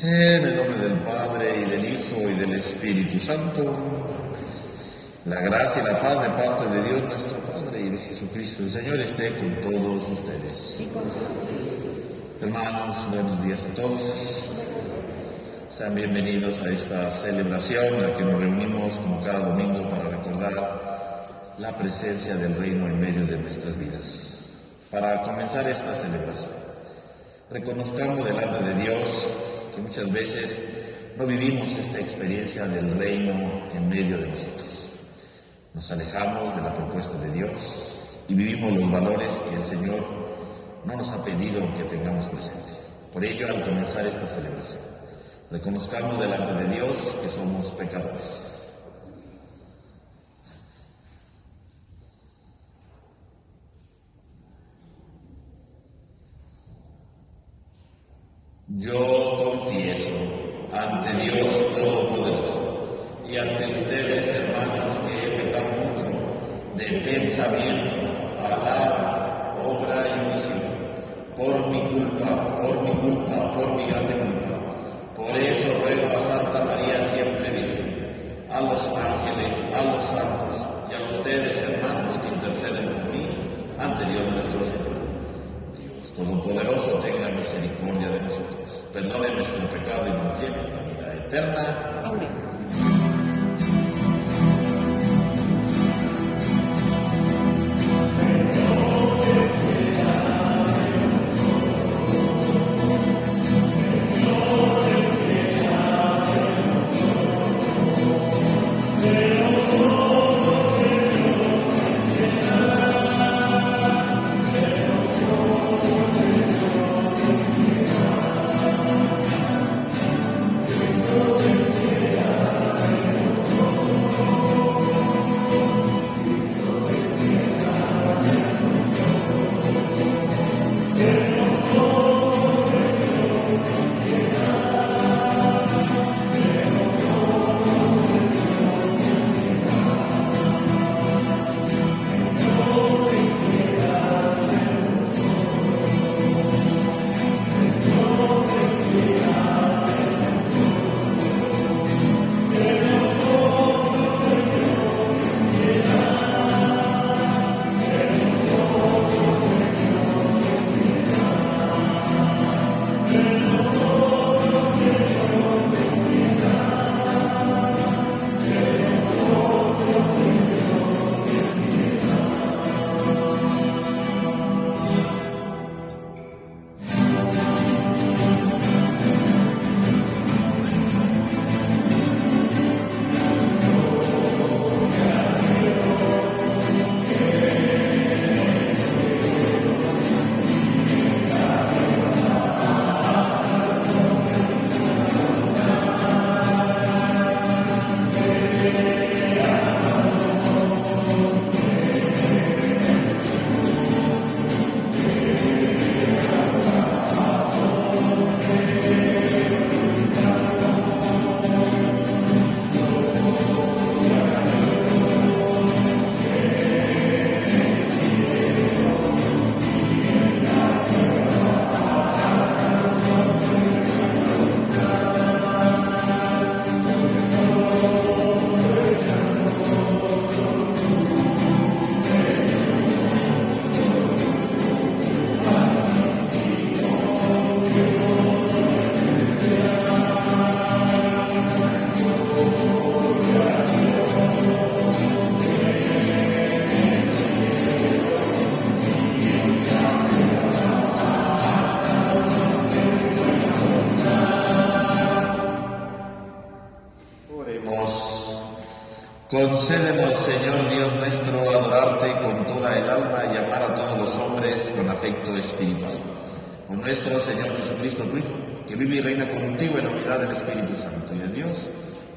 En el nombre del Padre, y del Hijo, y del Espíritu Santo, la gracia y la paz de parte de Dios nuestro Padre y de Jesucristo el Señor esté con todos ustedes. Hermanos, buenos días a todos. Sean bienvenidos a esta celebración en la que nos reunimos como cada domingo para recordar la presencia del Reino en medio de nuestras vidas. Para comenzar esta celebración, reconozcamos delante de Dios que muchas veces no vivimos esta experiencia del reino en medio de nosotros. Nos alejamos de la propuesta de Dios y vivimos los valores que el Señor no nos ha pedido que tengamos presente. Por ello, al comenzar esta celebración, reconozcamos delante de Dios que somos pecadores. Yo confieso ante Dios Todopoderoso y ante ustedes, hermanos, que he pecado mucho de pensamiento, palabra, obra y omisión, por mi culpa, por mi grande culpa. Por eso ruego a Santa María siempre Virgen, a los ángeles, a los santos y a ustedes, hermanos, que interceden por mí ante Dios nuestro Señor. Todopoderoso tenga misericordia de nosotros, perdone nuestro pecado y nos lleve a la vida eterna. Amén. Concédenos, Señor Dios nuestro, adorarte con toda el alma y amar a todos los hombres con afecto espiritual. Con nuestro Señor Jesucristo, tu Hijo, que vive y reina contigo en la unidad del Espíritu Santo y de Dios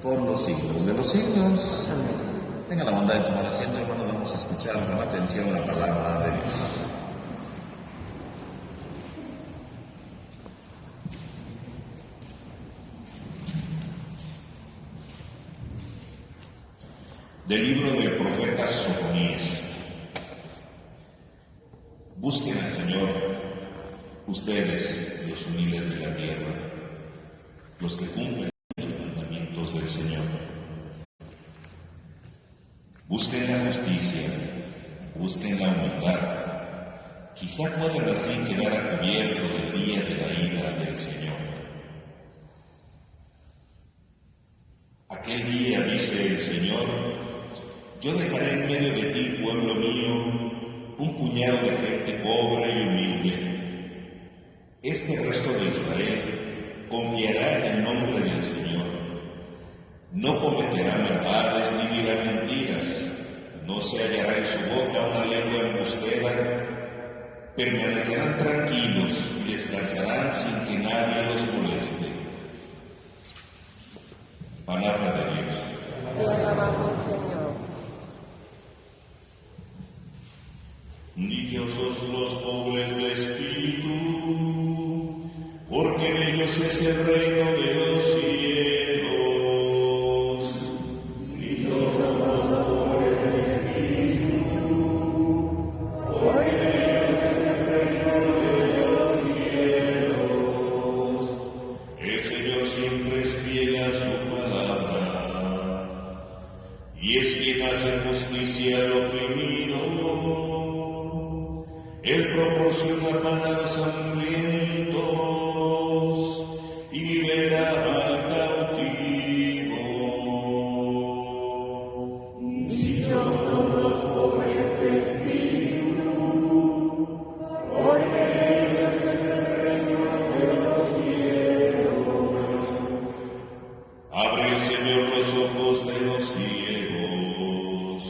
por los siglos de los siglos. Tenga la bondad de tomar asiento, hermanos, vamos a escuchar con atención la palabra de Dios. Del libro del profeta Sofonías. Busquen al Señor, ustedes, los humildes de la tierra, los que cumplen los mandamientos del Señor. Busquen la justicia, busquen la humildad. Quizá puedan así quedar a cubierto del día de la ira del Señor. Aquel día, dice el Señor, yo dejaré en medio de ti, pueblo mío, un puñado de gente pobre y humilde. Este resto de Israel confiará en el nombre del Señor. No cometerá maldades ni dirá mentiras. No se hallará en su boca una lengua embustera. Permanecerán tranquilos y descansarán sin que nadie los moleste. Palabra de Dios. Te alabamos, Señor. Dichosos los pobres de espíritu, porque de ellos es el reino de los cielos. Dichosos los pobres de espíritu, porque de ellos es el reino de los cielos. El Señor siempre es fiel a su palabra, y es quien hace justicia al oprimido. Él proporciona pan a los hambrientos y libera al cautivo. Dichosos los pobres de espíritu, porque de ellos es el reino de los cielos. Abre el Señor los ojos de los ciegos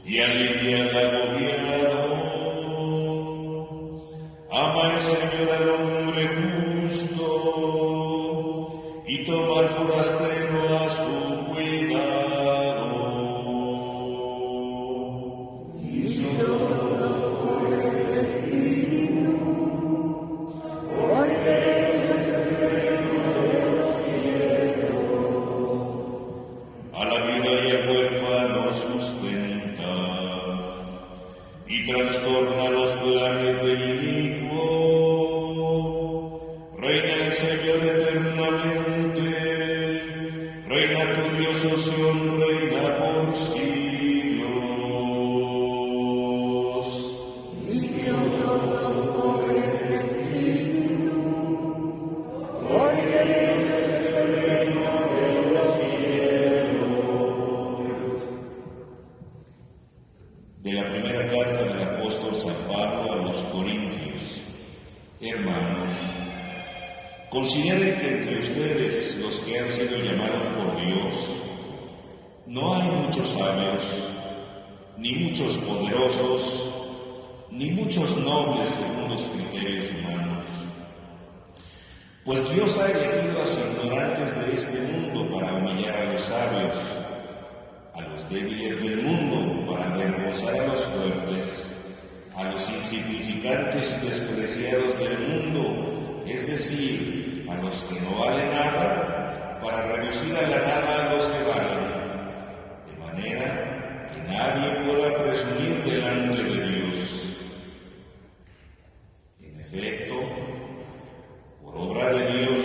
y alivia al agobiado. Ama el Señor al hombre justo y toma al forastero a su cuidado. Dichosos los pobres de espíritu, porque ellos es el reino de los cielos. A la viuda y al huérfano sustenta y trastorna los planes del inicuo. Reina el Señor eternamente, reina tu Dios, oh Sión, reina por siglos. Dichosos los pobres de espíritu, porque ellos es el reino de los cielos. De la primera carta del apóstol San Pablo a los Corintios. Hermanos, consideren que entre ustedes, los que han sido llamados por Dios, no hay muchos sabios, ni muchos poderosos, ni muchos nobles según los criterios humanos. Pues Dios ha elegido a los ignorantes de este mundo para humillar a los sabios, a los débiles del mundo para avergonzar a los fuertes, a los insignificantes y despreciados del mundo, es decir, a los que no valen nada, para reducir a la nada a los que valen, de manera que nadie pueda presumir delante de Dios. En efecto, por obra de Dios,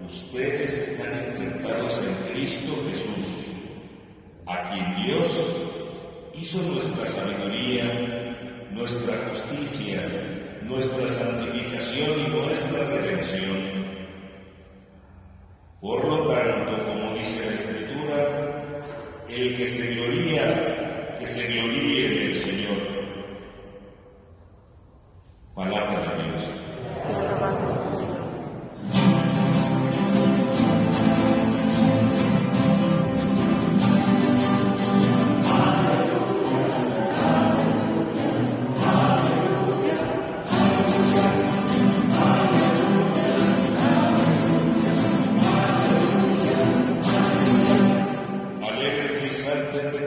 ustedes están injertados en Cristo Jesús, a quien Dios hizo nuestra sabiduría, nuestra justicia, nuestra santificación y nuestra redención. Por lo tanto, como dice la Escritura, el que se gloríe en el Señor. Palabra de Dios. Te alabamos, Señor.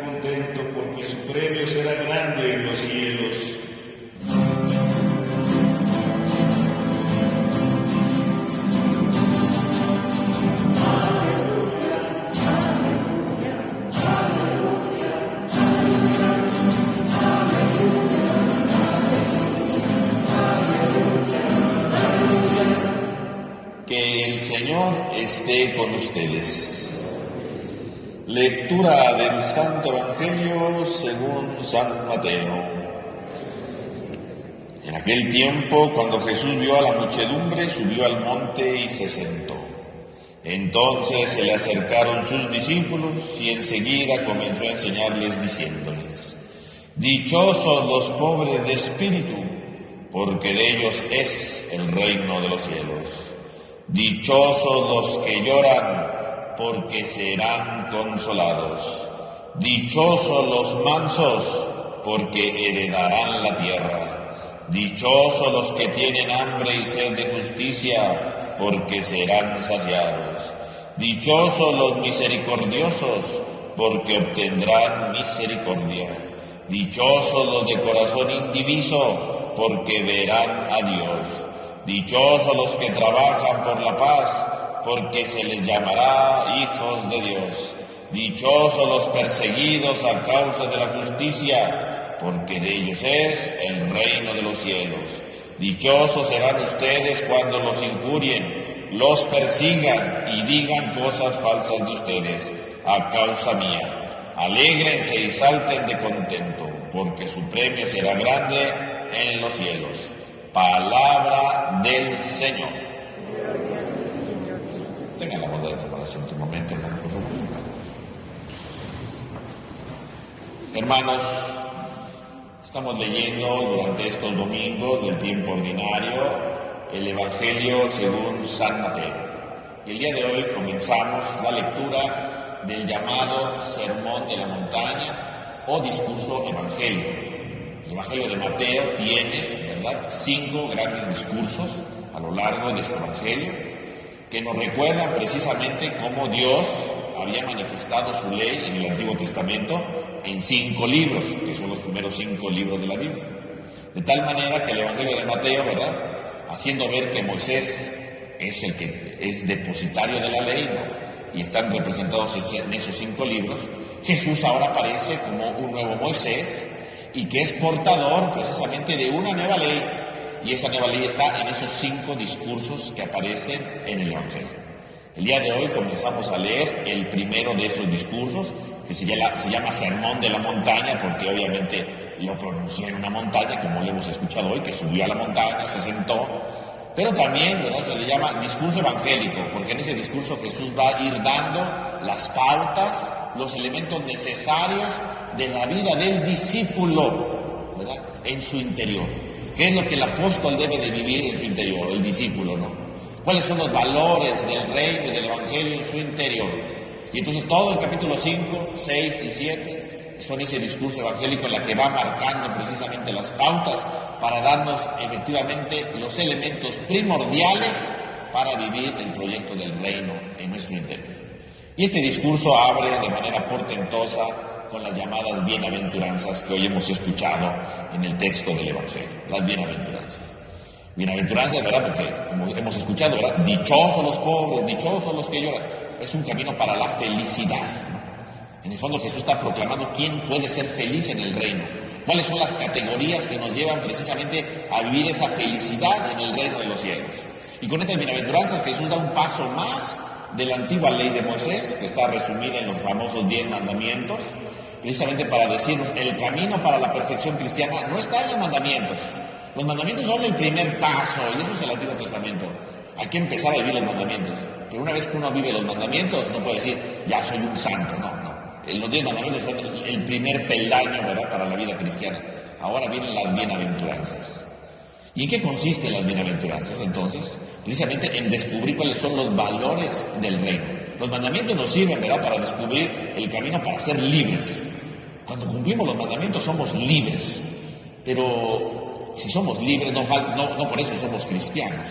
contento porque su premio será grande en los cielos. Que el Señor esté con ustedes. Lectura del Santo Evangelio según San Mateo. En aquel tiempo, cuando Jesús vio a la muchedumbre, subió al monte y se sentó. Entonces se le acercaron sus discípulos y enseguida comenzó a enseñarles diciéndoles: Dichosos los pobres de espíritu, porque de ellos es el reino de los cielos. Dichosos los que lloran, porque serán consolados. Dichosos los mansos, porque heredarán la tierra. Dichosos los que tienen hambre y sed de justicia, porque serán saciados. Dichosos los misericordiosos, porque obtendrán misericordia. Dichosos los de corazón indiviso, porque verán a Dios. Dichosos los que trabajan por la paz, porque se les llamará hijos de Dios. Dichosos los perseguidos a causa de la justicia, porque de ellos es el reino de los cielos. Dichosos serán ustedes cuando los injurien, los persigan y digan cosas falsas de ustedes a causa mía. Alégrense y salten de contento, porque su premio será grande en los cielos. Palabra del Señor. Tengan la bondad de tomar asiento un momento, hermano, por favor. Hermanos, estamos leyendo durante estos domingos del tiempo ordinario el Evangelio según San Mateo. Y el día de hoy comenzamos la lectura del llamado Sermón de la Montaña o discurso evangélico. El Evangelio de Mateo tiene, ¿verdad?, 5 grandes discursos a lo largo de su Evangelio que nos recuerdan precisamente cómo Dios había manifestado su ley en el Antiguo Testamento en 5 libros, que son los primeros 5 libros de la Biblia. De tal manera que el Evangelio de Mateo, ¿verdad?, haciendo ver que Moisés es el que es depositario de la ley, ¿no?, y están representados en esos 5 libros, Jesús ahora aparece como un nuevo Moisés y que es portador precisamente de una nueva ley, y esa nueva ley está en esos 5 discursos que aparecen en el Evangelio. El día de hoy comenzamos a leer el primero de esos discursos, que se llama Sermón de la Montaña, porque obviamente lo pronunció en una montaña, como lo hemos escuchado hoy, que subió a la montaña, se sentó, pero también, ¿verdad?, se le llama discurso evangélico, porque en ese discurso Jesús va a ir dando las pautas, los elementos necesarios de la vida del discípulo, ¿verdad?, en su interior. ¿Qué es lo que el apóstol debe de vivir en su interior, el discípulo, ¿no? ¿Cuáles son los valores del reino y del evangelio en su interior? Y entonces todo el capítulo 5, 6 y 7 son ese discurso evangélico en la que va marcando precisamente las pautas para darnos efectivamente los elementos primordiales para vivir el proyecto del reino en nuestro interior. Y este discurso abre de manera portentosa con las llamadas bienaventuranzas que hoy hemos escuchado en el texto del Evangelio, las bienaventuranzas. Bienaventuranzas, ¿verdad?, porque como hemos escuchado, ¿verdad?, dichosos los pobres, dichosos los que lloran. Es un camino para la felicidad, ¿no? En el fondo Jesús está proclamando quién puede ser feliz en el reino, cuáles son las categorías que nos llevan precisamente a vivir esa felicidad en el reino de los cielos. Y con estas bienaventuranzas Jesús da un paso más de la antigua ley de Moisés, que está resumida en los famosos 10 mandamientos, precisamente para decirnos el camino para la perfección cristiana no está en los mandamientos. Los mandamientos son el primer paso, y eso es el Antiguo Testamento. Hay que empezar a vivir los mandamientos. Pero una vez que uno vive los mandamientos, no puede decir, ya soy un santo. No. Los 10 mandamientos son el primer peldaño, ¿verdad?, para la vida cristiana. Ahora vienen las bienaventuranzas. ¿Y en qué consisten las bienaventuranzas, entonces? Precisamente en descubrir cuáles son los valores del reino. Los mandamientos nos sirven, ¿verdad?, para descubrir el camino para ser libres. Cuando cumplimos los mandamientos somos libres. Pero si somos libres, no por eso somos cristianos.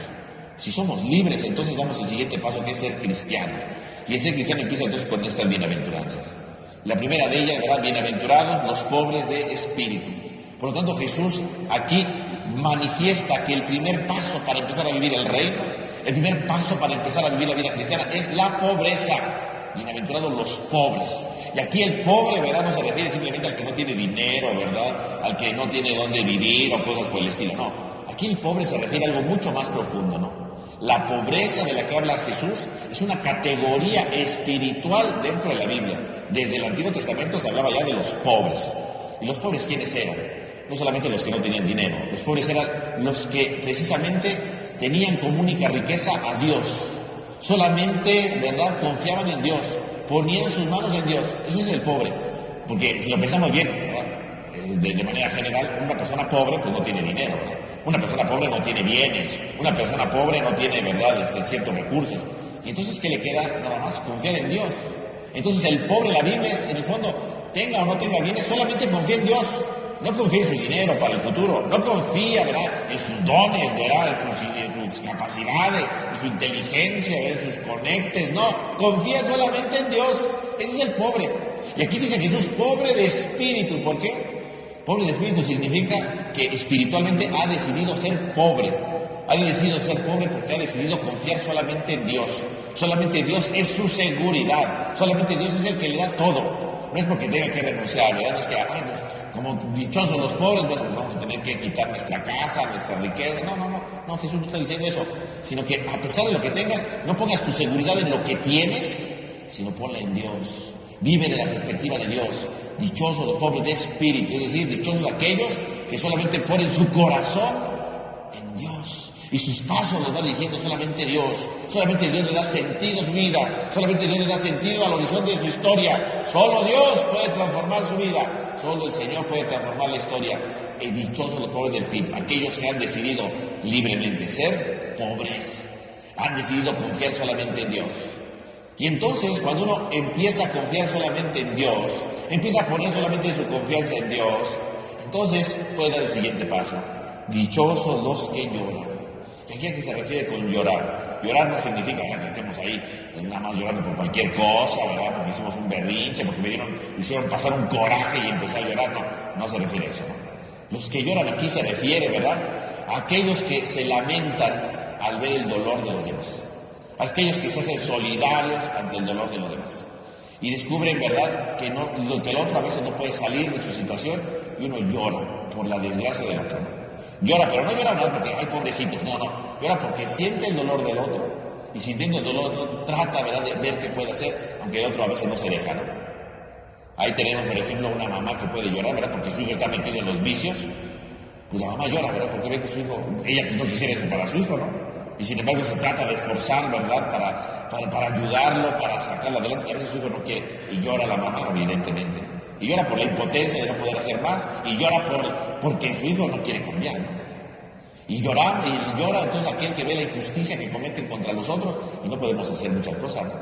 Si somos libres, entonces damos el siguiente paso, que es ser cristianos. Y el ser cristiano empieza entonces con estas bienaventuranzas. La primera de ellas, ¿verdad? Bienaventurados los pobres de espíritu. Por lo tanto, Jesús aquí manifiesta que el primer paso para empezar a vivir el reino, el primer paso para empezar a vivir la vida cristiana es la pobreza. Bienaventurados los pobres. Y aquí el pobre, ¿verdad? No se refiere simplemente al que no tiene dinero, ¿verdad? Al que no tiene dónde vivir o cosas por el estilo, no. Aquí el pobre se refiere a algo mucho más profundo, ¿no? La pobreza de la que habla Jesús es una categoría espiritual dentro de la Biblia. Desde el Antiguo Testamento se hablaba ya de los pobres. ¿Y los pobres quiénes eran? No solamente los que no tenían dinero, los pobres eran los que precisamente tenían como única riqueza a Dios. Solamente, ¿verdad?, confiaban en Dios, ponían sus manos en Dios. Ese es el pobre. Porque si lo pensamos bien, ¿verdad?, de manera general, una persona pobre pues no tiene dinero, ¿verdad? Una persona pobre no tiene bienes, una persona pobre no tiene, ¿verdad?, ciertos recursos. Y entonces, ¿qué le queda? Nada más confiar en Dios. Entonces, el pobre en la Biblia es, en el fondo, tenga o no tenga bienes, solamente confía en Dios. No confía en su dinero para el futuro, no confía, ¿verdad?, en sus dones, ¿verdad?, en sus capacidades, en su inteligencia, ¿verdad?, en sus conectes, no, confía solamente en Dios. Ese es el pobre. Y aquí dice Jesús, pobre de espíritu. ¿Por qué? Pobre de espíritu significa que espiritualmente ha decidido ser pobre. Ha decidido ser pobre porque ha decidido confiar solamente en Dios. Solamente Dios es su seguridad. Solamente Dios es el que le da todo. No es porque tenga que renunciar, ¿verdad? No es que, como dichosos los pobres, bueno, pues vamos a tener que quitar nuestra casa, nuestra riqueza. No, Jesús no está diciendo eso. Sino que a pesar de lo que tengas, no pongas tu seguridad en lo que tienes, sino ponla en Dios. Vive de la perspectiva de Dios. Dichosos los pobres de espíritu, es decir, dichosos aquellos que solamente ponen su corazón en Dios. Y sus pasos los va dirigiendo solamente Dios. Solamente Dios le da sentido a su vida. Solamente Dios le da sentido al horizonte de su historia. Solo Dios puede transformar su vida. Solo el Señor puede transformar la historia. Y dichosos los pobres del espíritu, aquellos que han decidido libremente ser pobres. Han decidido confiar solamente en Dios. Y entonces, cuando uno empieza a confiar solamente en Dios, empieza a poner solamente su confianza en Dios, entonces puede dar el siguiente paso. Dichosos los que lloran. ¿Y aquí a qué se refiere con llorar? Llorar no significa que estemos ahí nada más llorando por cualquier cosa, ¿verdad? Porque hicimos un berrinche, porque hicieron pasar un coraje y empecé a llorar. No se refiere a eso, ¿no? Los que lloran aquí se refiere, ¿verdad?, a aquellos que se lamentan al ver el dolor de los demás. Aquellos que se hacen solidarios ante el dolor de los demás. Y descubren, ¿verdad?, que el otro a veces no puede salir de su situación y uno llora por la desgracia del otro, ¿no? Llora, pero no llora porque hay pobrecitos, no. Llora porque siente el dolor del otro y sintiendo el dolor del otro trata, ¿verdad?, de ver qué puede hacer, aunque el otro a veces no se deja, ¿no? Ahí tenemos, por ejemplo, una mamá que puede llorar, ¿verdad?, porque su hijo está metido en los vicios. Pues la mamá llora, ¿verdad?, porque ve que su hijo, ella no quisiera eso para su hijo, ¿no? Y sin embargo se trata de esforzar, ¿verdad?, para ayudarlo, para sacarlo adelante. Y a veces su hijo no quiere. Y llora la mamá, evidentemente. Y llora por la impotencia de no poder hacer más. Y llora porque su hijo no quiere cambiar, ¿no? Y llora entonces aquel que ve la injusticia que cometen contra los otros. Y no podemos hacer muchas cosas, ¿no?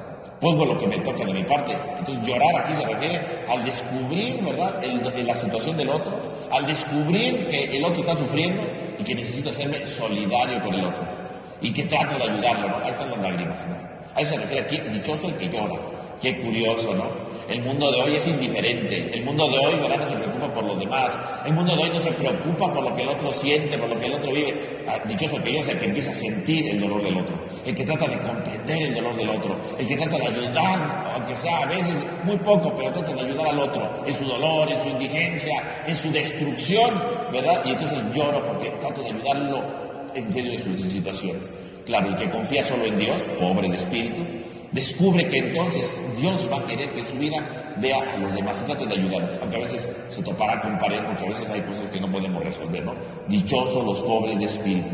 Pongo lo que me toca de mi parte. Entonces llorar aquí se refiere al descubrir, ¿verdad?, la situación del otro. Al descubrir que el otro está sufriendo y que necesito hacerme solidario con el otro. Y que trato de ayudarlo, ¿no? Ahí están las lágrimas, ¿no? A eso se refiere aquí, dichoso el que llora. Qué curioso, ¿no? El mundo de hoy es indiferente. El mundo de hoy, ¿verdad?, no se preocupa por los demás. El mundo de hoy no se preocupa por lo que el otro siente, por lo que el otro vive. Dichoso el que llora es el que empieza a sentir el dolor del otro. El que trata de comprender el dolor del otro. El que trata de ayudar, aunque sea a veces muy poco, pero trata de ayudar al otro en su dolor, en su indigencia, en su destrucción, ¿verdad? Y entonces lloro porque trato de ayudarlo en medio de su situación. Claro, el que confía solo en Dios, pobre de espíritu, descubre que entonces Dios va a querer que en su vida vea a los demás y trate de ayudarlos, aunque a veces se topará con pared, porque a veces hay cosas que no podemos resolver, ¿no? Dichosos los pobres de espíritu,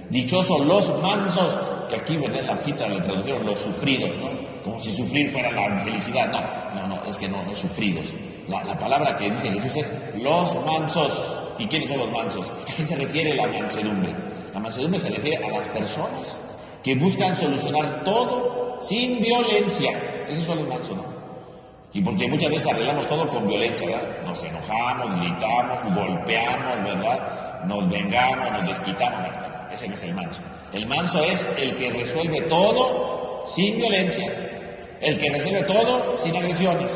dichosos los mansos, que aquí, ¿verdad?, en la hojita le tradujeron los sufridos, ¿no? Como si sufrir fuera la felicidad. No, es que no sufridos. La palabra que dice Jesús es los mansos. ¿Y quiénes son los mansos? ¿A qué se refiere la mansedumbre? La mansedumbre se refiere a las personas que buscan solucionar todo sin violencia. Esos son los mansos, ¿no? Y porque muchas veces arreglamos todo con violencia, ¿verdad? Nos enojamos, gritamos, golpeamos, ¿verdad? Nos vengamos, nos desquitamos. No, ese no es el manso. El manso es el que resuelve todo sin violencia. El que resuelve todo sin agresiones.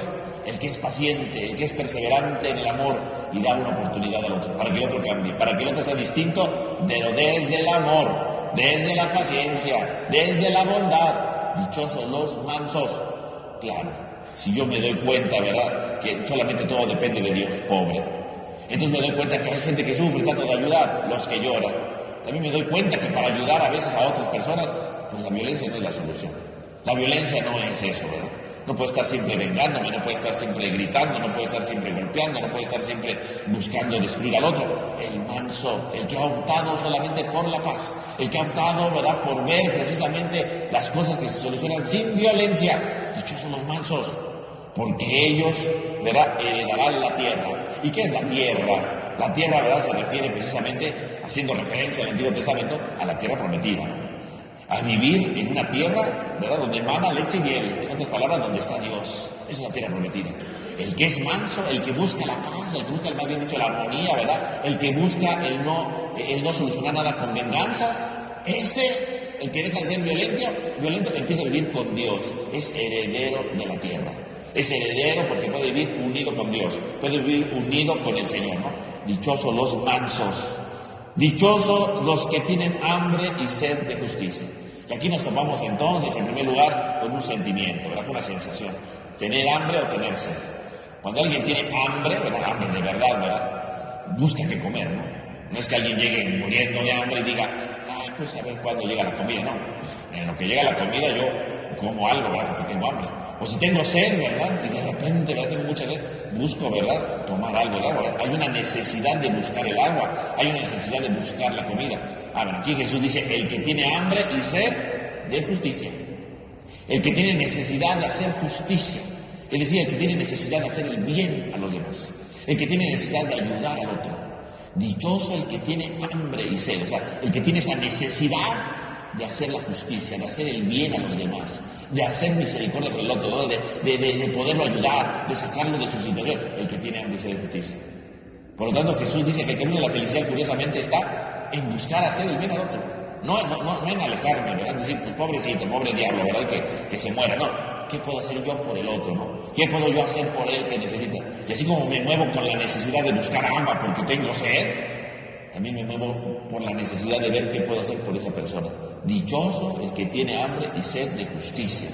el que es paciente, el que es perseverante en el amor y da una oportunidad al otro, para que el otro cambie, para que el otro sea distinto, pero desde el amor, desde la paciencia, desde la bondad. Dichosos los mansos. Claro, si yo me doy cuenta, ¿verdad?, que solamente todo depende de Dios, pobre. Entonces me doy cuenta que hay gente que sufre, trato de ayudar, los que lloran. También me doy cuenta que para ayudar a veces a otras personas, pues la violencia no es la solución. La violencia no es eso, ¿verdad? No puedo estar siempre vengándome, no puedo estar siempre gritando, no puedo estar siempre golpeando, no puedo estar siempre buscando destruir al otro. El manso, el que ha optado solamente por la paz, el que ha optado, ¿verdad?, por ver precisamente las cosas que se solucionan sin violencia. Dichosos los mansos, porque ellos, ¿verdad?, heredarán la tierra. ¿Y qué es la tierra? La tierra, ¿verdad?, se refiere precisamente, haciendo referencia al Antiguo Testamento, a la tierra prometida, ¿no?, a vivir en una tierra, ¿verdad?, donde emana leche y miel, en otras palabras, donde está Dios. Esa es la tierra prometida. El que es manso, el que busca la paz, el que busca, más bien dicho, la armonía, ¿verdad?, el que busca el no solucionar nada con venganzas, ese, el que deja de ser violento, empieza a vivir con Dios, es heredero de la tierra. Es heredero porque puede vivir unido con Dios, puede vivir unido con el Señor, ¿no? Dichosos los mansos, dichosos los que tienen hambre y sed de justicia. Y aquí nos topamos entonces, en primer lugar, con un sentimiento, ¿verdad?, con una sensación, tener hambre o tener sed. Cuando alguien tiene hambre, ¿verdad?, hambre de verdad, ¿verdad?, busca qué comer, ¿no? No es que alguien llegue muriendo de hambre y diga, pues a ver cuándo llega la comida, no. Pues en lo que llega la comida yo como algo, ¿verdad?, porque tengo hambre. O si tengo sed, ¿verdad?, y de repente, ¿verdad?, tengo mucha sed, busco, ¿verdad?, tomar algo de agua. Hay una necesidad de buscar el agua, hay una necesidad de buscar la comida. Bueno, aquí Jesús dice, el que tiene hambre y sed de justicia. El que tiene necesidad de hacer justicia. Es decir, el que tiene necesidad de hacer el bien a los demás. El que tiene necesidad de ayudar al otro. Dichoso el que tiene hambre y sed, o sea, el que tiene esa necesidad de hacer la justicia, de hacer el bien a los demás, de hacer misericordia por el otro, ¿no?, de poderlo ayudar, de sacarlo de su situación, el que tiene hambre y sed de justicia. Por lo tanto, Jesús dice que el camino de la felicidad, curiosamente, está en buscar hacer el bien al otro, no en alejarme, ¿verdad?, decir, pues pobrecito, pobre diablo, ¿verdad?, que se muera, no. ¿Qué puedo hacer yo por el otro, no? ¿Qué puedo yo hacer por él que necesita? Y así como me muevo con la necesidad de buscar agua porque tengo sed, también me muevo por la necesidad de ver qué puedo hacer por esa persona. Dichoso el que tiene hambre y sed de justicia,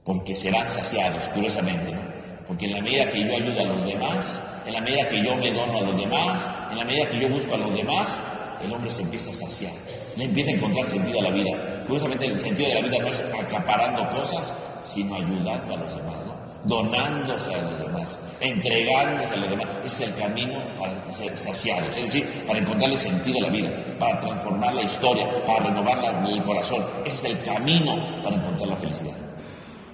porque serán saciados, curiosamente, ¿no? Porque en la medida que yo ayudo a los demás, en la medida que yo me dono a los demás, en la medida que yo busco a los demás, el hombre se empieza a saciar, le empieza a encontrar sentido a la vida. Curiosamente, el sentido de la vida no es acaparando cosas, sino ayudando a los demás, ¿no?, donándose a los demás, entregándose a los demás. Ese es el camino para ser saciados, es decir, para encontrarle sentido a la vida, para transformar la historia, para renovar el corazón. Ese es el camino para encontrar la felicidad.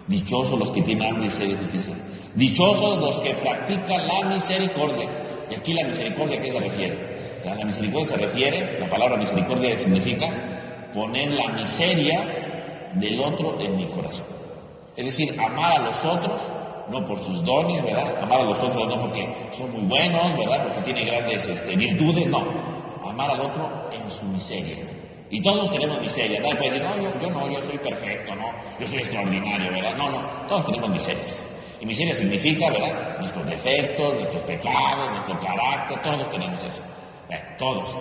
Dichosos los que tienen hambre y sed de justicia. Dichosos los que practican la misericordia. Y aquí la misericordia, ¿a qué se refiere? La misericordia se refiere, la palabra misericordia significa poner la miseria del otro en mi corazón. Es decir, amar a los otros, no por sus dones, ¿verdad? Amar a los otros no porque son muy buenos, ¿verdad?, porque tienen grandes virtudes, no. Amar al otro en su miseria. Y todos tenemos miseria. Nadie puede decir, no, yo soy perfecto, no, yo soy extraordinario, ¿verdad? No, todos tenemos miserias. Y miseria significa, ¿verdad?, nuestros defectos, nuestros pecados, nuestro carácter, todos tenemos eso. Todos,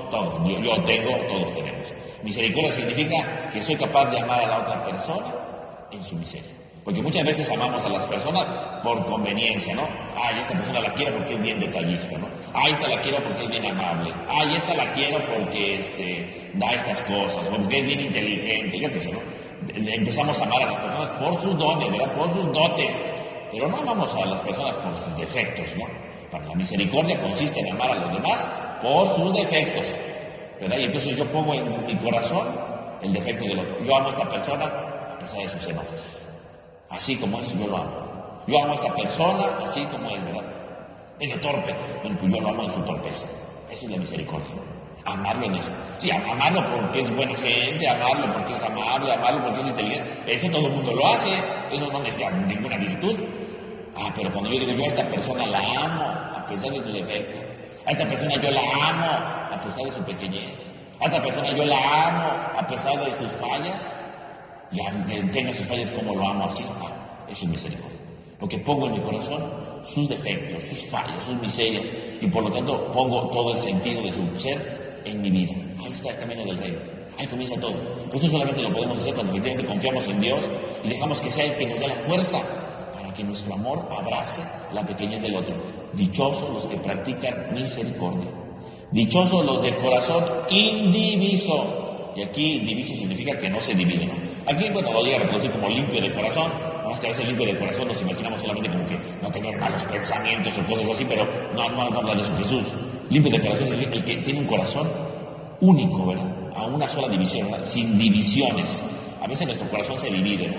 yo tengo, todos tenemos. Misericordia significa que soy capaz de amar a la otra persona en su miseria. Porque muchas veces amamos a las personas por conveniencia, ¿no? Esta persona la quiero porque es bien detallista, ¿no? Esta la quiero porque es bien amable. Esta la quiero porque da estas cosas, o porque es bien inteligente, yo qué sé, ¿no? Empezamos a amar a las personas por sus dones, ¿verdad?, por sus dotes. Pero no amamos a las personas por sus defectos, ¿no? Para la misericordia consiste en amar a los demás por sus defectos, ¿verdad? Y entonces yo pongo en mi corazón el defecto del otro. Yo amo a esta persona a pesar de sus enojos. Así como es, yo lo amo. Yo amo a esta persona así como es, ¿verdad? Es torpe, bueno, pues yo lo amo en su torpeza. Esa es la misericordia, ¿no? Amarlo en eso. Sí, amarlo porque es buena gente, amarlo porque es amable, amarlo porque es inteligente. Eso todo el mundo lo hace, eso no necesita ninguna virtud. Pero cuando yo digo, yo a esta persona la amo a pesar de su defecto. A esta persona yo la amo a pesar de su pequeñez. A esta persona yo la amo a pesar de sus fallas. Y aunque tenga sus fallas, como lo amo así, eso es misericordia. Porque pongo en mi corazón sus defectos, sus fallos, sus miserias, y por lo tanto pongo todo el sentido de su ser en mi vida. Ahí está el camino del reino. Ahí comienza todo. Esto solamente lo podemos hacer cuando efectivamente confiamos en Dios y dejamos que sea Él que nos dé la fuerza para que nuestro amor abrace la pequeñez del otro. Dichosos los que practican misericordia. Dichosos los de corazón indiviso. Y aquí indiviso significa que no se divide, ¿no? Aquí, bueno, lo llega a traducir como limpio de corazón. Más que a veces limpio de corazón nos imaginamos solamente como que no tener malos pensamientos o cosas así, pero no habla de eso Jesús. Limpio de corazón es el que tiene un corazón único, ¿verdad? A una sola división, ¿verdad? Sin divisiones. A veces nuestro corazón se divide, ¿no?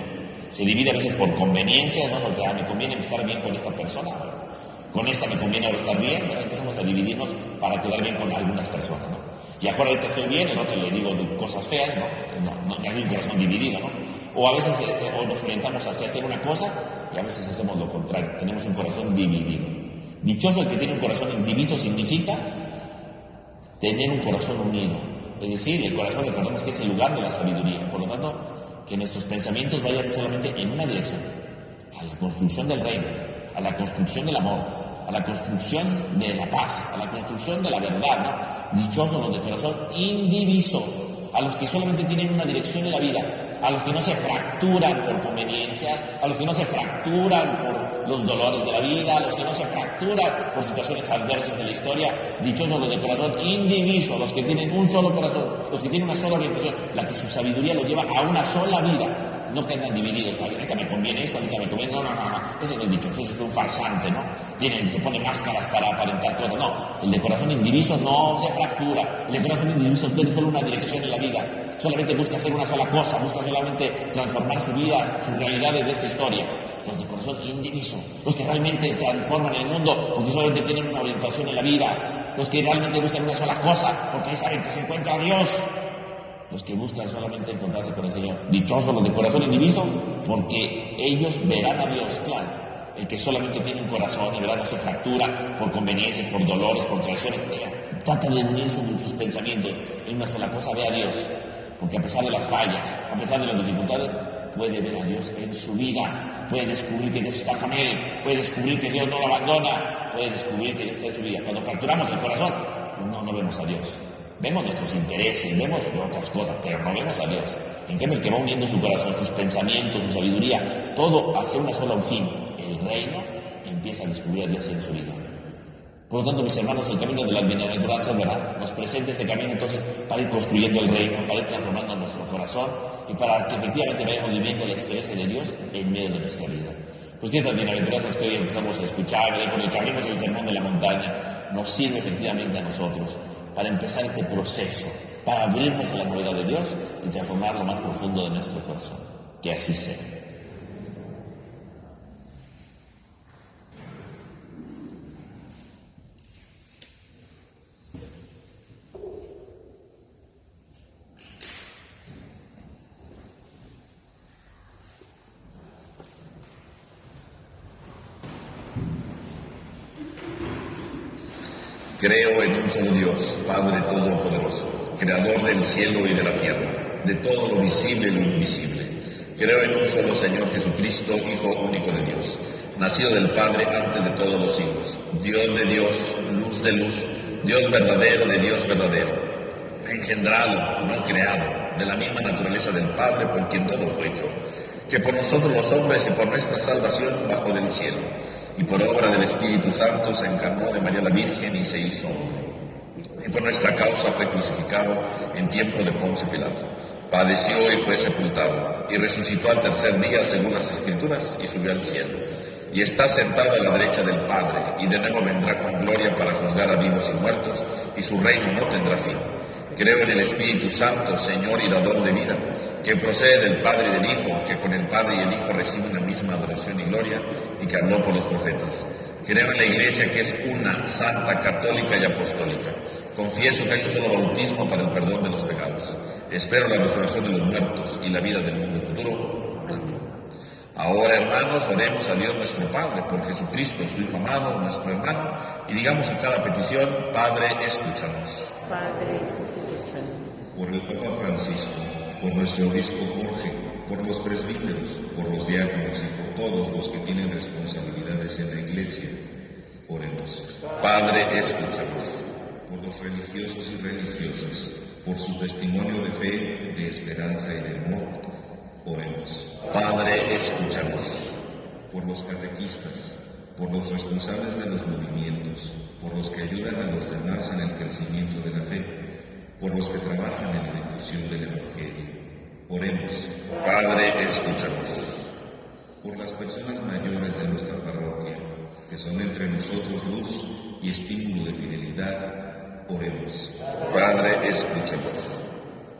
Se divide a veces por conveniencia, ¿no? Porque me conviene estar bien con esta persona, ¿verdad? Con esta me conviene ahora estar bien, ¿verdad? Empezamos a dividirnos para quedar bien con algunas personas, ¿no? Y ahorita estoy bien, el otro le digo cosas feas, no hay un corazón dividido, ¿no? O a veces o nos orientamos hacia hacer una cosa y a veces hacemos lo contrario, tenemos un corazón dividido. Dichoso el que tiene un corazón indiviso significa tener un corazón unido. Es decir, el corazón, recordemos que es el lugar de la sabiduría. Por lo tanto, que nuestros pensamientos vayan solamente en una dirección, a la construcción del reino, a la construcción del amor, a la construcción de la paz, a la construcción de la verdad, ¿no? Dichosos los de corazón indiviso, a los que solamente tienen una dirección en la vida, a los que no se fracturan por conveniencia, a los que no se fracturan por los dolores de la vida, a los que no se fracturan por situaciones adversas de la historia. Dichosos los de corazón indiviso, los que tienen un solo corazón, los que tienen una sola orientación, la que su sabiduría los lleva a una sola vida. No que andan divididos, ahorita me conviene esto, ahorita me conviene, no, ese no es dichoso, eso es un farsante, ¿no? Se pone máscaras para aparentar cosas, no, el de corazón indiviso no se fractura, el de corazón indiviso tiene solo una dirección en la vida, solamente busca hacer una sola cosa, busca solamente transformar su vida, sus realidades de esta historia. Los de corazón indiviso, los que realmente transforman el mundo porque solamente tienen una orientación en la vida, los que realmente buscan una sola cosa porque ahí saben que se encuentra Dios. Los que buscan solamente encontrarse con el Señor. Dichosos los de corazón indiviso, porque ellos verán a Dios, claro. El que solamente tiene un corazón, y verdad no se fractura por conveniencias, por dolores, por traiciones, trata de unir sus pensamientos en una sola cosa, ve a Dios. Porque a pesar de las fallas, a pesar de las dificultades, puede ver a Dios en su vida, puede descubrir que Dios está con él, puede descubrir que Dios no lo abandona, puede descubrir que Dios está en su vida. Cuando fracturamos el corazón, pues no vemos a Dios. Vemos nuestros intereses, vemos otras cosas, pero no vemos a Dios. En cambio, el que va uniendo su corazón, sus pensamientos, su sabiduría, todo hacia una sola fin, el reino, empieza a descubrir a Dios en su vida. Por lo tanto, mis hermanos, el camino de las bienaventuranzas, ¿verdad? Nos presenta este camino entonces para ir construyendo el reino, para ir transformando nuestro corazón y para que efectivamente vayamos viviendo la experiencia de Dios en medio de nuestra vida. Pues que estas bienaventuranzas que hoy empezamos a escuchar, ¿verdad? Con el camino del sermón de la montaña, nos sirve efectivamente a nosotros para empezar este proceso, para abrirnos a la novedad de Dios y transformar lo más profundo de nuestro corazón. Que así sea. Creo en un solo Dios, Padre Todopoderoso, Creador del cielo y de la tierra, de todo lo visible y lo invisible. Creo en un solo Señor Jesucristo, Hijo único de Dios, nacido del Padre antes de todos los siglos, Dios de Dios, luz de luz, Dios verdadero de Dios verdadero, engendrado, no creado, de la misma naturaleza del Padre por quien todo fue hecho, que por nosotros los hombres y por nuestra salvación bajó del cielo, y por obra del Espíritu Santo se encarnó de María la Virgen y se hizo hombre. Y por nuestra causa fue crucificado en tiempo de Poncio Pilato. Padeció y fue sepultado, y resucitó al tercer día según las Escrituras, y subió al cielo. Y está sentado a la derecha del Padre, y de nuevo vendrá con gloria para juzgar a vivos y muertos, y su reino no tendrá fin. Creo en el Espíritu Santo, Señor y dador de vida, que procede del Padre y del Hijo, que con el Padre y el Hijo reciben la misma adoración y gloria, y que habló por los profetas. Creo en la Iglesia, que es una, santa, católica y apostólica. Confieso que hay un solo bautismo para el perdón de los pecados. Espero la resurrección de los muertos y la vida del mundo futuro. Amén. Ahora, hermanos, oremos a Dios nuestro Padre, por Jesucristo, su Hijo amado, nuestro hermano, y digamos a cada petición: Padre, escúchanos. Padre, escúchanos. Por el Papa Francisco, por nuestro obispo Jorge, por los presbíteros, por los diáconos y por todos los que tienen responsabilidades en la Iglesia. Oremos. Padre, escúchanos. Por los religiosos y religiosas, por su testimonio de fe, de esperanza y de amor. Oremos. Padre, escúchanos. Por los catequistas, por los responsables de los movimientos, por los que ayudan a los demás en el crecimiento de la fe, por los que trabajan en la difusión del Evangelio. Oremos. Padre, escúchanos. Por las personas mayores de nuestra parroquia, que son entre nosotros luz y estímulo de fidelidad, oremos. Padre, escúchanos.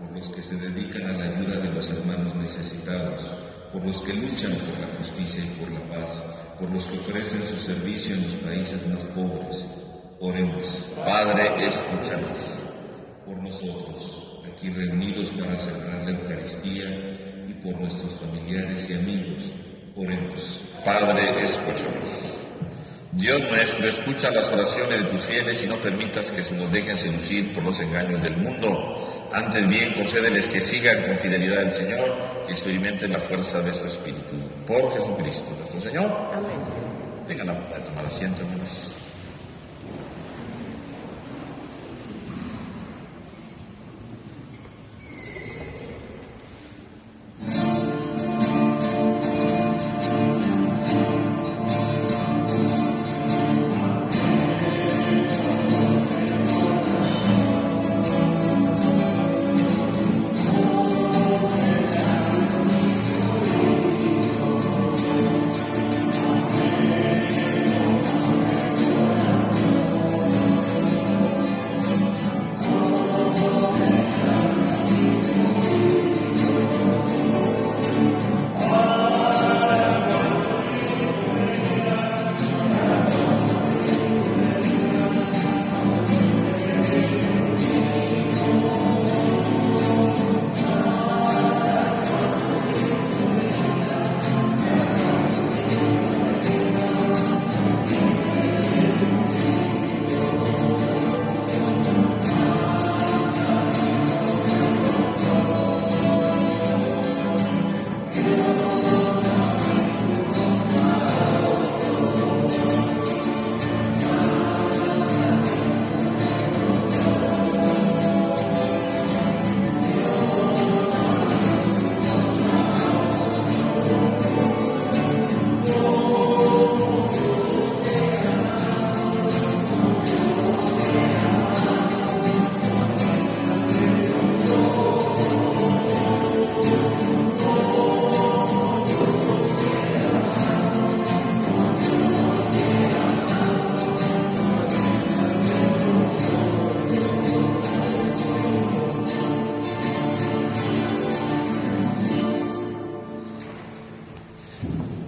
Por los que se dedican a la ayuda de los hermanos necesitados, por los que luchan por la justicia y por la paz, por los que ofrecen su servicio en los países más pobres, oremos. Padre, escúchanos. Por nosotros, aquí reunidos para celebrar la Eucaristía, y por nuestros familiares y amigos, oremos. Padre, escúchanos. Dios nuestro, escucha las oraciones de tus fieles y no permitas que se nos dejen seducir por los engaños del mundo. Antes bien, concédeles que sigan con fidelidad al Señor y experimenten la fuerza de su Espíritu. Por Jesucristo nuestro Señor. Amén. Tengan la oportunidad de tomar asiento, hermanos.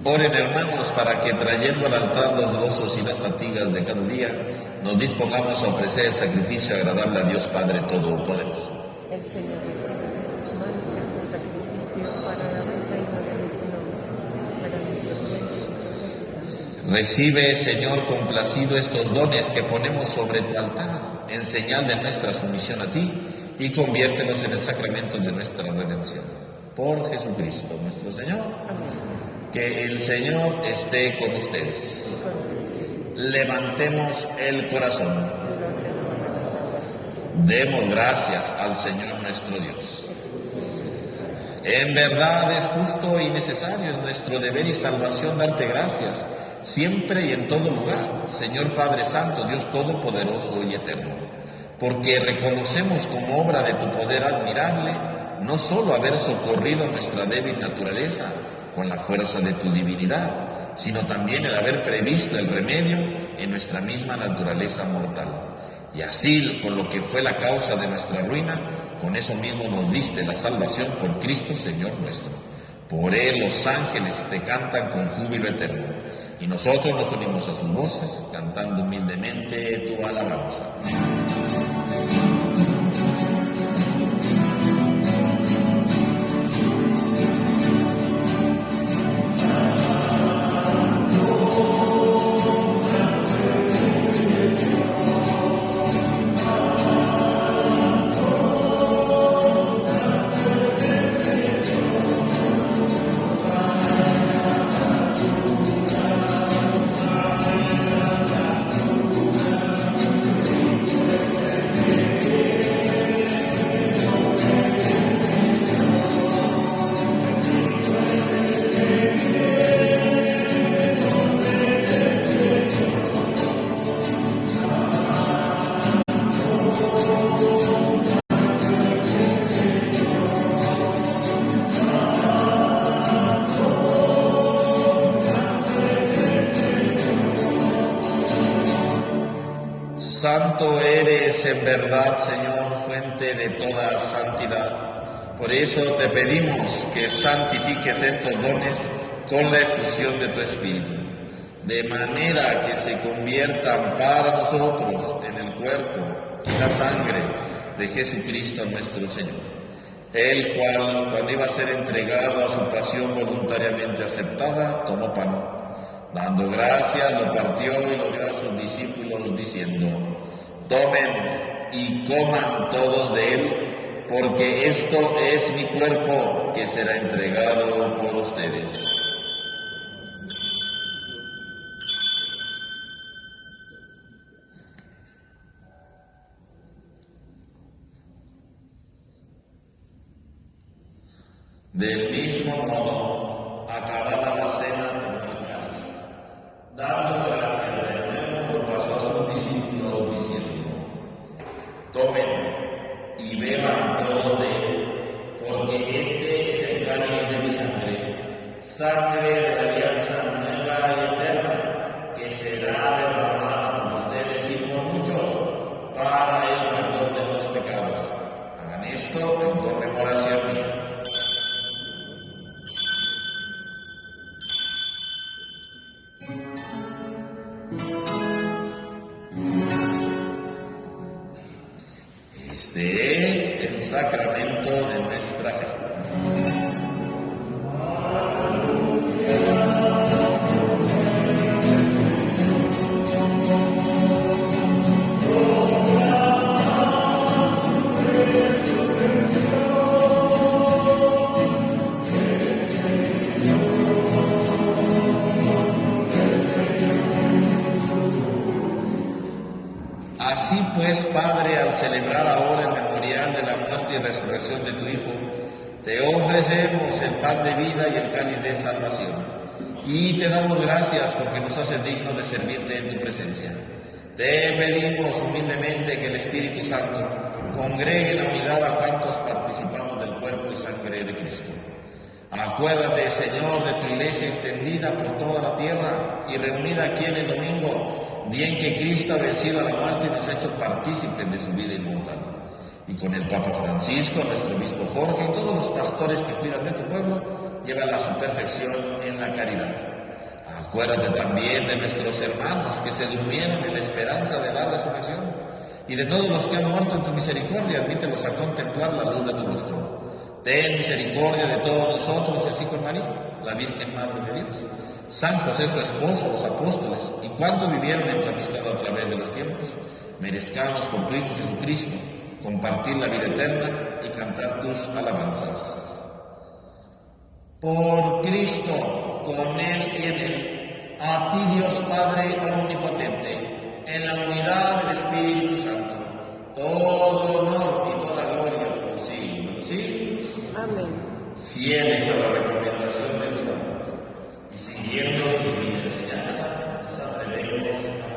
Oren, hermanos, para que trayendo al altar los gozos y las fatigas de cada día, nos dispongamos a ofrecer el sacrificio agradable a Dios Padre Todopoderoso. El Señor reciba de tus manos este sacrificio para la reina de su nombre, para nuestro bien y por Jesús. Recibe, Señor, complacido estos dones que ponemos sobre tu altar, en señal de nuestra sumisión a ti, y conviértelos en el sacramento de nuestra redención. Por Jesucristo nuestro Señor. Amén. Que el Señor esté con ustedes. Levantemos el corazón. Demos gracias al Señor nuestro Dios. En verdad es justo y necesario, es nuestro deber y salvación darte gracias, siempre y en todo lugar, Señor Padre Santo, Dios Todopoderoso y Eterno, porque reconocemos como obra de tu poder admirable, no solo haber socorrido nuestra débil naturaleza con la fuerza de tu divinidad, sino también el haber previsto el remedio en nuestra misma naturaleza mortal. Y así, con lo que fue la causa de nuestra ruina, con eso mismo nos diste la salvación por Cristo Señor nuestro. Por Él los ángeles te cantan con júbilo eterno, y nosotros nos unimos a sus voces, cantando humildemente tu alabanza. Santo eres en verdad, Señor, fuente de toda santidad. Por eso te pedimos que santifiques estos dones con la efusión de tu Espíritu, de manera que se conviertan para nosotros en el cuerpo y la sangre de Jesucristo nuestro Señor, el cual, cuando iba a ser entregado a su pasión voluntariamente aceptada, tomó pan. Dando gracias, lo partió y lo dio a sus discípulos, diciendo: tomen y coman todos de él, porque esto es mi cuerpo que será entregado por ustedes. Del mismo modo, acabada la cena, tomó el cáliz. Dando gracias de nuevo, lo pasó a sus discípulos, diciendo: tomen y beban todos de él, porque este es el cáliz de mi sangre, sangre de la alianza nueva y eterna, que será derramada por ustedes y por muchos para el perdón de los pecados. Hagan esto en conmemoración mía. Este es el sacramento de nuestra fe. Así pues, Padre, al celebrar ahora el memorial de la muerte y resurrección de tu Hijo, te ofrecemos el pan de vida y el cáliz de salvación. Y te damos gracias porque nos haces dignos de servirte en tu presencia. Te pedimos humildemente que el Espíritu Santo congregue en la unidad a cuantos participamos del cuerpo y sangre de Cristo. Acuérdate, Señor, de tu iglesia extendida por toda la tierra y reunida aquí en el domingo, día en que Cristo ha vencido a la muerte y nos ha hecho partícipes de su vida inmortal. Y con el Papa Francisco, nuestro obispo Jorge y todos los pastores que cuidan de tu pueblo, llévala a su perfección en la caridad. Acuérdate también de nuestros hermanos que se durmieron en la esperanza de la resurrección, y de todos los que han muerto en tu misericordia, admítelos a contemplar la luz de tu rostro. Ten misericordia de todos nosotros, y así con María, la Virgen Madre de Dios, San José su esposo, los apóstoles, y cuantos vivieron en tu amistad a través de los tiempos, merezcamos por tu Hijo Jesucristo compartir la vida eterna y cantar tus alabanzas. Por Cristo, con Él y en Él, a ti Dios Padre omnipotente, en la unidad del Espíritu Santo, todo honor y toda gloria por los siglos de los siglos. Amén. Fieles a la recomendación del Salvador y siguiendo su divina enseñanza, nos atrevemos a cantar.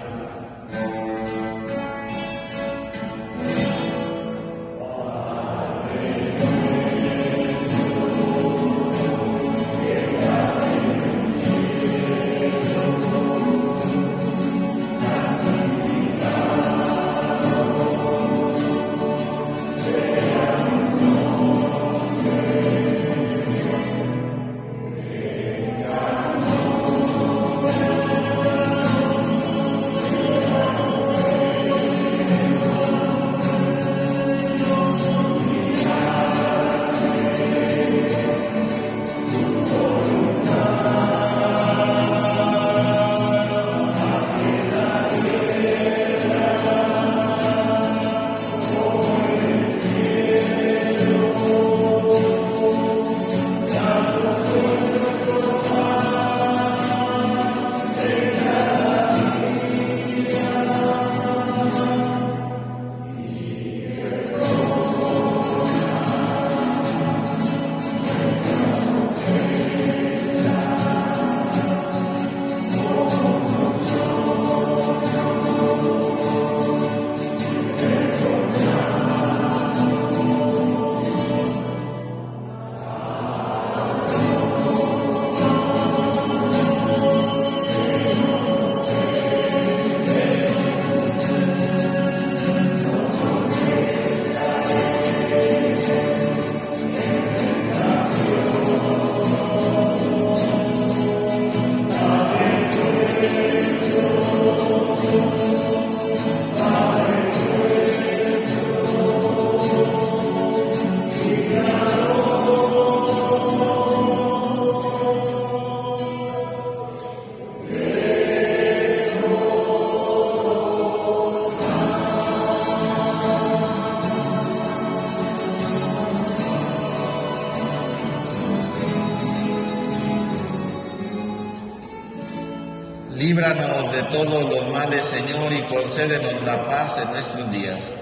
Líbranos de todos los males, Señor, y concédenos la paz en nuestros días,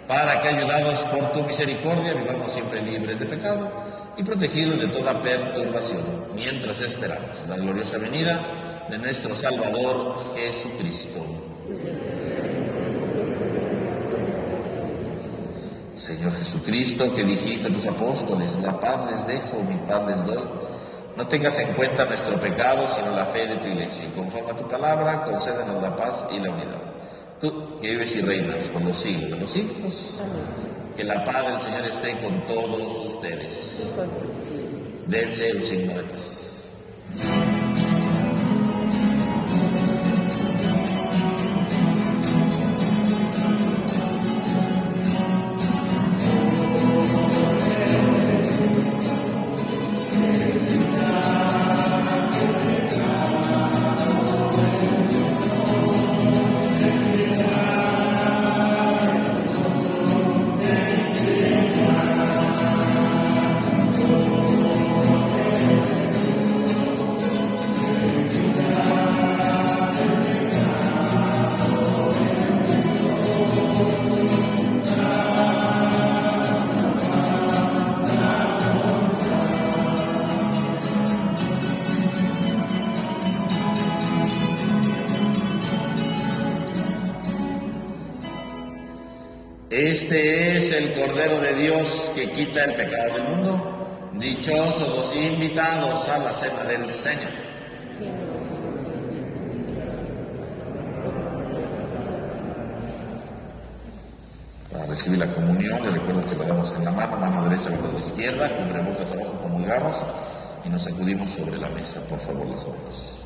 para que, ayudados por tu misericordia, vivamos siempre libres de pecado y protegidos de toda perturbación, mientras esperamos la gloriosa venida de nuestro Salvador Jesucristo. Señor Jesucristo, que dijiste a tus apóstoles, la paz les dejo, mi paz les doy. No tengas en cuenta nuestro pecado, sino la fe de tu iglesia. Y conforme a tu palabra, concédenos la paz y la unidad. Tú, que vives y reinas por los siglos de los siglos, que la paz del Señor esté con todos ustedes. Dense un signo de paz. Este es el Cordero de Dios que quita el pecado del mundo. Dichosos los invitados a la cena del Señor. Para recibir la comunión, les recuerdo que la damos en la mano derecha bajo la izquierda, cubrebocas abajo, comulgamos y nos sacudimos sobre la mesa. Por favor, las manos.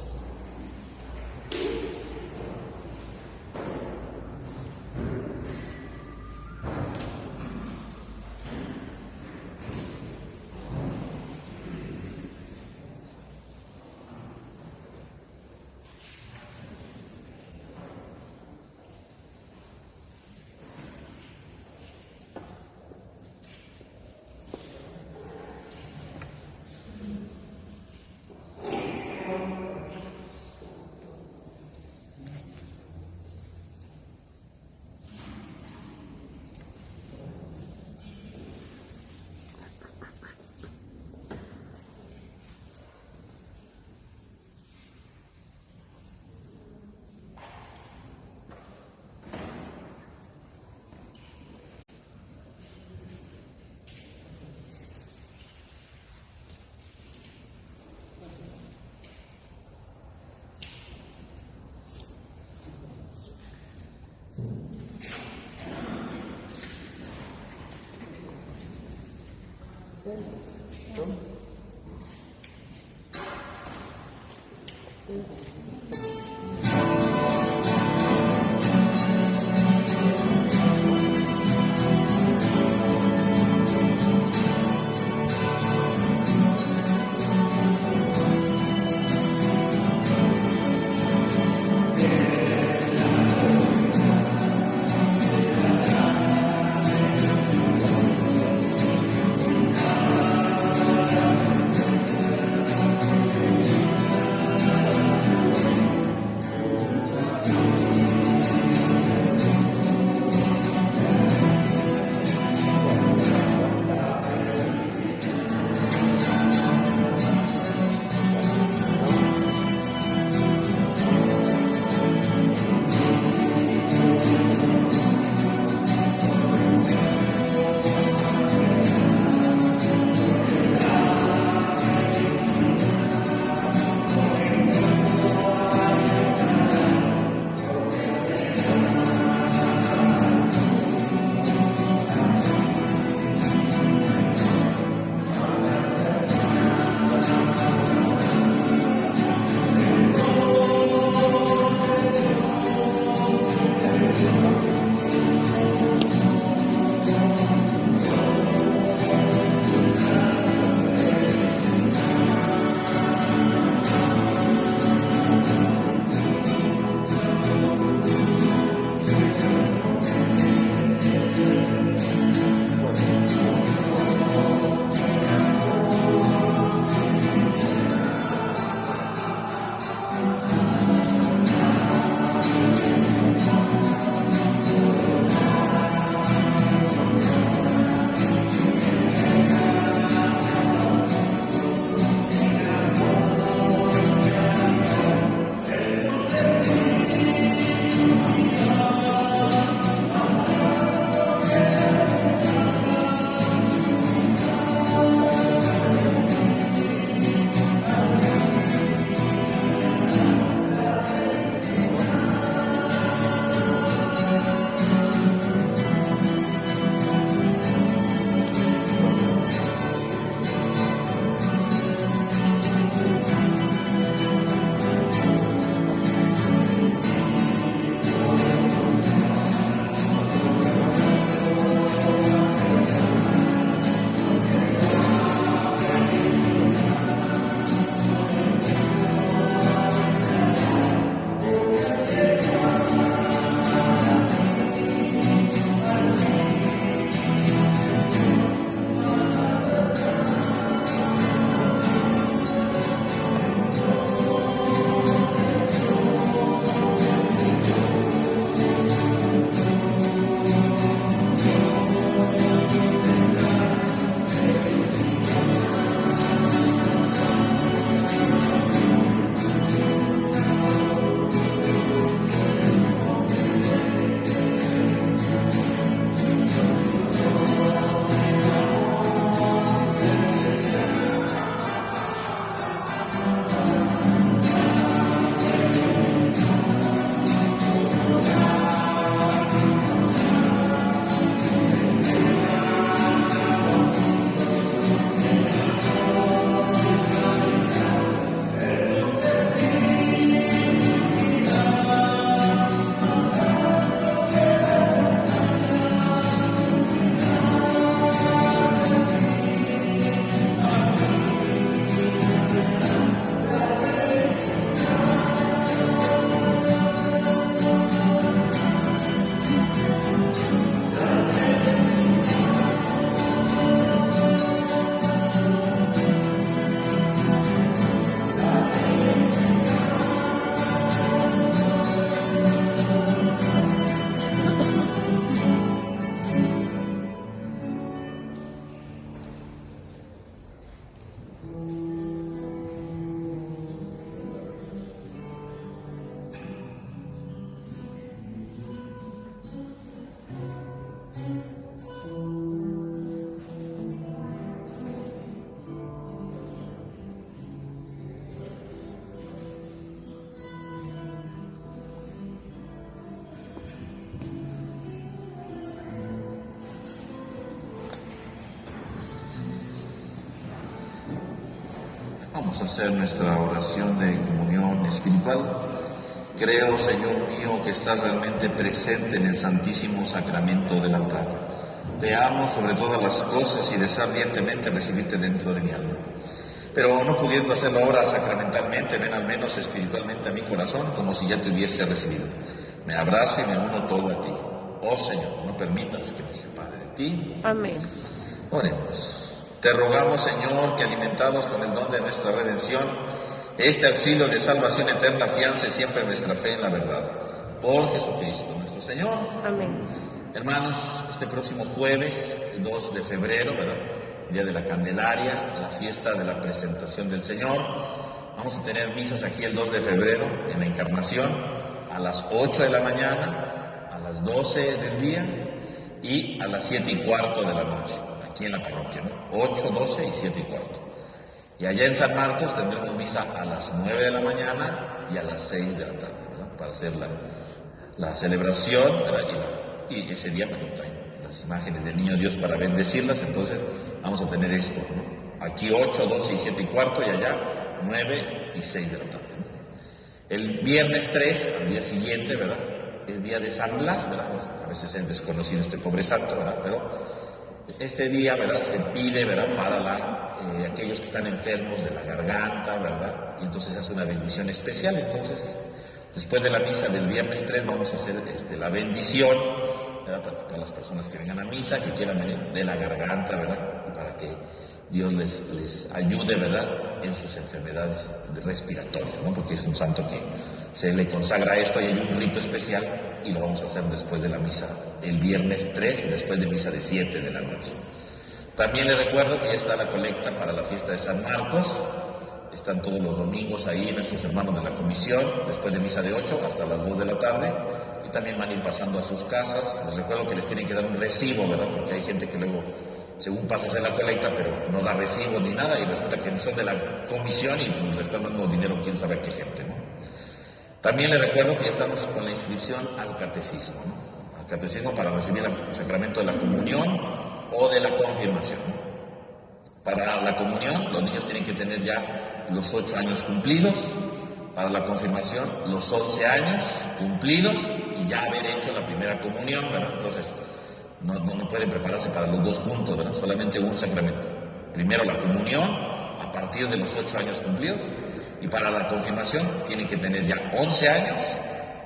Vamos a hacer nuestra oración de comunión espiritual. Creo, Señor mío, que estás realmente presente en el Santísimo Sacramento del altar. Te amo sobre todas las cosas y deseo ardientemente recibirte dentro de mi alma. Pero no pudiendo hacerlo ahora sacramentalmente, ven al menos espiritualmente a mi corazón como si ya te hubiese recibido. Me abrazo y me uno todo a ti. Oh Señor, no permitas que me separe de ti. Amén. Oremos. Te rogamos, Señor, que alimentados con el don de nuestra redención, este auxilio de salvación eterna afiance siempre nuestra fe en la verdad. Por Jesucristo nuestro Señor. Amén. Hermanos, este próximo jueves, el 2 de febrero, ¿verdad? Día de la Candelaria, la fiesta de la presentación del Señor. Vamos a tener misas aquí el 2 de febrero en la Encarnación, a las 8 de la mañana, a las 12 del día y a las 7:15 de la noche. Aquí en la parroquia, ¿no? 8, 12 y 7:15. Y allá en San Marcos tendremos misa a las 9 de la mañana y a las 6 de la tarde, ¿verdad? Para hacer la celebración, ¿verdad? Y ese día me traen las imágenes del Niño Dios para bendecirlas. Entonces vamos a tener esto, ¿no? Aquí 8, 12 y 7:15 y allá 9 y 6 de la tarde, ¿no? El viernes 3, al día siguiente, ¿verdad? Es día de San Blas, ¿verdad? A veces es desconocido este pobre santo, ¿verdad? Pero este día, ¿verdad? Se pide, ¿verdad? Para aquellos que están enfermos de la garganta, ¿verdad? Y entonces se hace una bendición especial. Entonces, después de la misa del viernes 3 vamos a hacer la bendición, ¿verdad? Para las personas que vengan a misa, que quieran venir de la garganta, ¿verdad? Y para que Dios les ayude, ¿verdad? En sus enfermedades respiratorias, ¿no? Porque es un santo que se le consagra esto y hay un rito especial y lo vamos a hacer después de la misa el viernes 3, después de misa de 7 de la noche. También les recuerdo que ya está la colecta para la fiesta de San Marcos. Están todos los domingos ahí nuestros hermanos de la comisión, después de misa de 8 hasta las 2 de la tarde. Y también van a ir pasando a sus casas. Les recuerdo que les tienen que dar un recibo, ¿verdad? Porque hay gente que luego, según pasa a hacer la colecta, pero no da recibo ni nada, y resulta que son de la comisión y pues, le están dando dinero quién sabe a qué gente, ¿no? También les recuerdo que ya estamos con la inscripción al catecismo, ¿no? Al catecismo para recibir el sacramento de la comunión o de la confirmación. Para la comunión, los niños tienen que tener ya los 8 años cumplidos. Para la confirmación, los 11 años cumplidos y ya haber hecho la primera comunión, ¿verdad? Entonces, no pueden prepararse para los dos juntos, ¿verdad? Solamente un sacramento. Primero la comunión, a partir de los 8 años cumplidos. Y para la confirmación, tienen que tener ya 11 años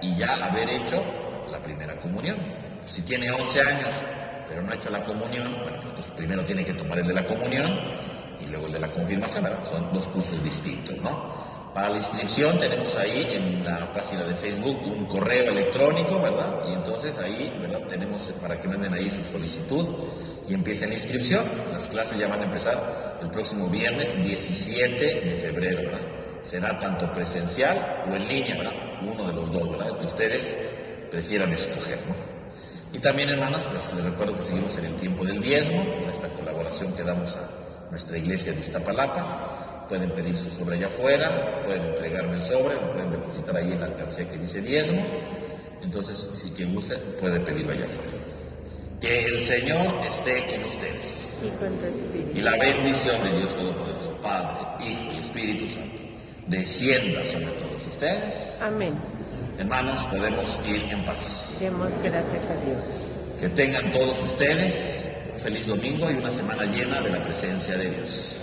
y ya haber hecho la primera comunión. Si tiene 11 años, pero no ha hecho la comunión, bueno, pues entonces primero tiene que tomar el de la comunión y luego el de la confirmación, ¿verdad? Son dos cursos distintos, ¿no? Para la inscripción tenemos ahí en la página de Facebook un correo electrónico, ¿verdad? Y entonces ahí, ¿verdad? Tenemos para que manden ahí su solicitud y empiece la inscripción. Las clases ya van a empezar el próximo viernes 17 de febrero, ¿verdad? Será tanto presencial o en línea, ¿verdad? Uno de los dos, ¿verdad? Que ustedes prefieran escoger, ¿no? Y también, hermanos, pues les recuerdo que seguimos en el tiempo del diezmo, en esta colaboración que damos a nuestra iglesia de Iztapalapa. Pueden pedir su sobre allá afuera, pueden entregarme el sobre, lo pueden depositar ahí en la alcancía que dice diezmo. Entonces, si quien guste, puede pedirlo allá afuera. Que el Señor esté con ustedes. Y con tu espíritu. Y la bendición de Dios Todopoderoso, Padre, Hijo y Espíritu Santo, descienda sobre todos ustedes. Amén. Hermanos, podemos ir en paz. Demos gracias a Dios. Que tengan todos ustedes un feliz domingo y una semana llena de la presencia de Dios.